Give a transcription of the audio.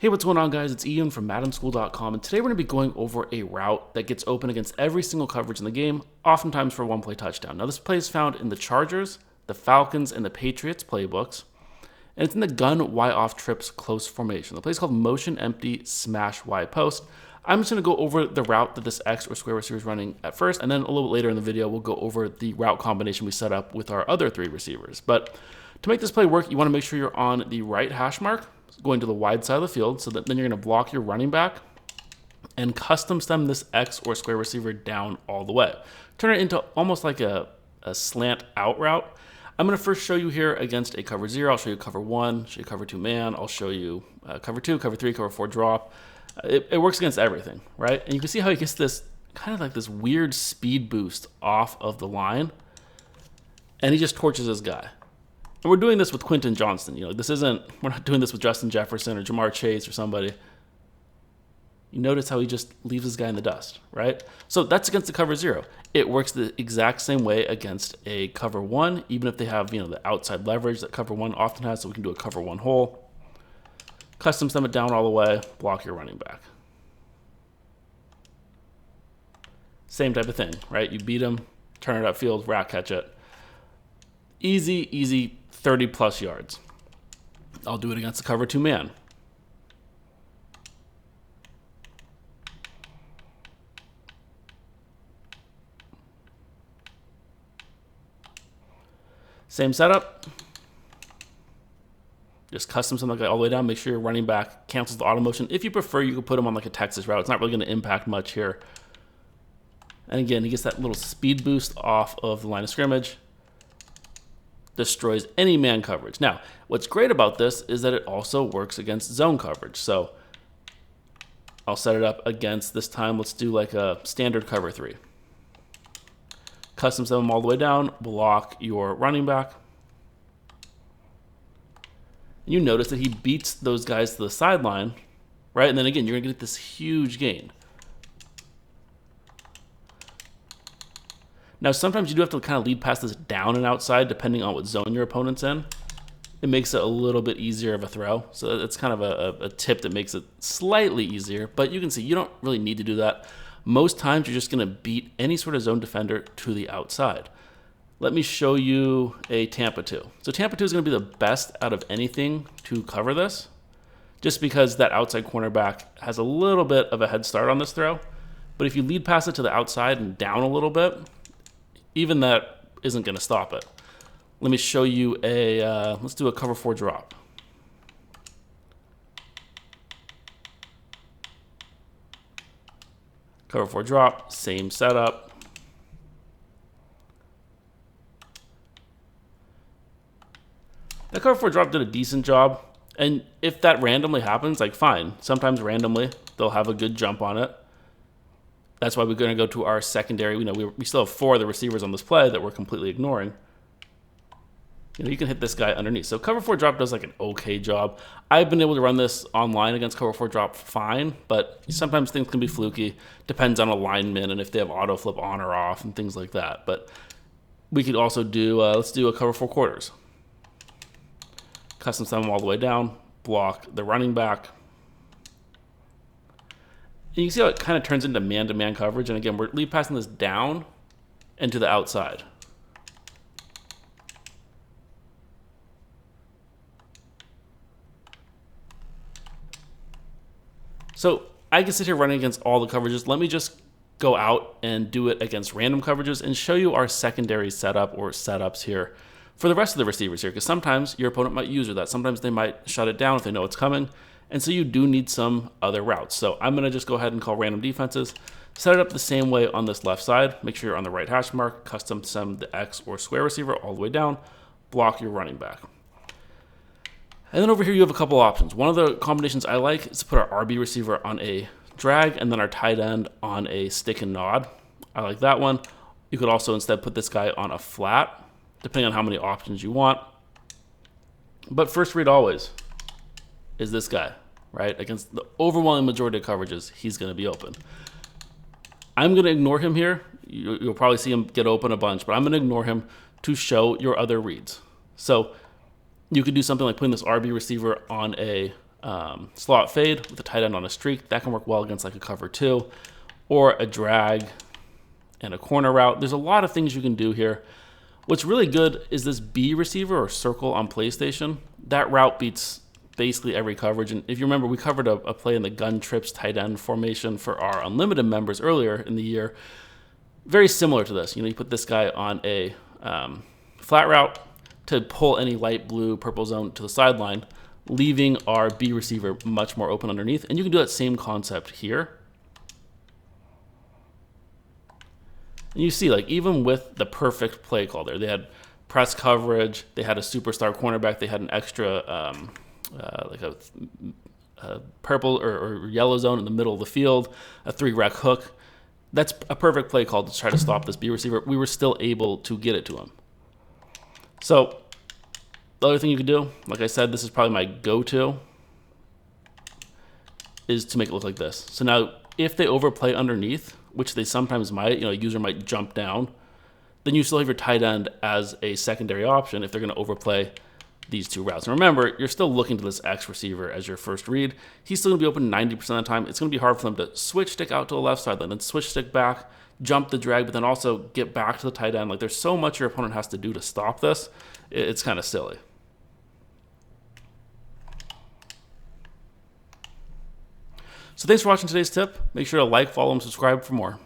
Hey, what's going on, guys? It's Ian from MaddenSchool.com, and today we're going to be going over a route that gets open against every single coverage in the game, oftentimes for a one-play touchdown. Now, this play is found in the Chargers, the Falcons, and the Patriots playbooks, and it's in the gun Y-off trips close formation. The play is called motion empty smash Y post. I'm just going to go over the route that this X or square receiver is running at first, and then a little bit later in the video, we'll go over the route combination we set up with our other three receivers. But to make this play work, you want to make sure you're on the right hash mark, going to the wide side of the field, so that then you're going to block your running back and custom stem this X or square receiver down all the way. Turn it into almost like a slant out route. I'm going to first show you here against a cover 0. I'll show you cover 1, show you cover 2 man. I'll show you cover 2, cover 3, cover 4 drop. It works against everything, right? And you can see how he gets this kind of like this weird speed boost off of the line, and he just torches his guy. And we're doing this with Quentin Johnston. You know, we're not doing this with Justin Jefferson or Jamar Chase or somebody. You notice how he just leaves his guy in the dust, right? So that's against the cover 0. It works the exact same way against a cover 1, even if they have, the outside leverage that cover 1 often has, so we can do a cover 1 hole. Custom stem it down all the way, block your running back. Same type of thing, right? You beat him, turn it upfield, rat catch it. Easy 30 plus yards. I'll do it against the cover 2 man. Same setup. Just custom something like that all the way down. Make sure your running back cancels the auto motion. If you prefer, you could put him on like a Texas route. It's not really going to impact much here. And again, he gets that little speed boost off of the line of scrimmage. Destroys any man coverage. Now, what's great about this is that it also works against zone coverage. So I'll set it up against, this time, let's do like a standard cover 3. Custom set them all the way down, block your running back. And you notice that he beats those guys to the sideline, right? And then again, you're going to get this huge gain. Now, sometimes you do have to kind of lead past this down and outside, depending on what zone your opponent's in. It makes it a little bit easier of a throw. So it's kind of a tip that makes it slightly easier. But you can see you don't really need to do that. Most times, you're just going to beat any sort of zone defender to the outside. Let me show you a Tampa 2. So Tampa 2 is going to be the best out of anything to cover this, just because that outside cornerback has a little bit of a head start on this throw. But if you lead past it to the outside and down a little bit, even that isn't going to stop it. Let me show you let's do a cover 4 drop. Cover 4 drop, same setup. That cover 4 drop did a decent job. And if that randomly happens, like fine. Sometimes randomly, they'll have a good jump on it. That's why we're going to go to our secondary. We still have 4 of the receivers on this play that we're completely ignoring. You can hit this guy underneath. So cover 4 drop does like an okay job. I've been able to run this online against cover 4 drop fine, but sometimes things can be fluky. Depends on alignment and if they have auto flip on or off and things like that. But we could also do, let's do a cover 4 quarters. Custom stem them all the way down, block the running back. And you see how it kind of turns into man-to-man coverage. And again, we're lead passing this down and to the outside. So I can sit here running against all the coverages. Let me just go out and do it against random coverages and show you our secondary setup or setups here for the rest of the receivers here. Because sometimes your opponent might use that. Sometimes they might shut it down if they know it's coming. And so you do need some other routes. So I'm going to just go ahead and call random defenses. Set it up the same way on this left side. Make sure you're on the right hash mark. Custom stem the X or square receiver all the way down. Block your running back. And then over here you have a couple options. One of the combinations I like is to put our RB receiver on a drag and then our tight end on a stick and nod. I like that one. You could also instead put this guy on a flat, depending on how many options you want. But first read always is this guy, right? Against the overwhelming majority of coverages, he's going to be open. I'm going to ignore him here. You'll probably see him get open a bunch, but I'm going to ignore him to show your other reads. So you could do something like putting this RB receiver on a slot fade with a tight end on a streak. That can work well against like a cover 2 or a drag and a corner route. There's a lot of things you can do here. What's really good is this B receiver or circle on PlayStation. That route beats basically every coverage. And if you remember, we covered a play in the gun trips tight end formation for our unlimited members earlier in the year. Very similar to this. You put this guy on a flat route to pull any light blue, purple zone to the sideline, leaving our B receiver much more open underneath. And you can do that same concept here. And you see, like, even with the perfect play call there, they had press coverage, they had a superstar cornerback, they had an extra, like a purple or yellow zone in the middle of the field, a 3-rec hook. That's a perfect play call to try to stop this B receiver. We were still able to get it to him. So the other thing you could do, like I said, this is probably my go-to, is to make it look like this. So now if they overplay underneath, which they sometimes might, a user might jump down, then you still have your tight end as a secondary option if they're going to overplay these two routes. And remember, you're still looking to this X receiver as your first read. He's still going to be open 90% of the time. It's going to be hard for them to switch stick out to the left side, then switch stick back, jump the drag, but then also get back to the tight end. Like, there's so much your opponent has to do to stop this. It's kind of silly. So thanks for watching today's tip. Make sure to like, follow, and subscribe for more.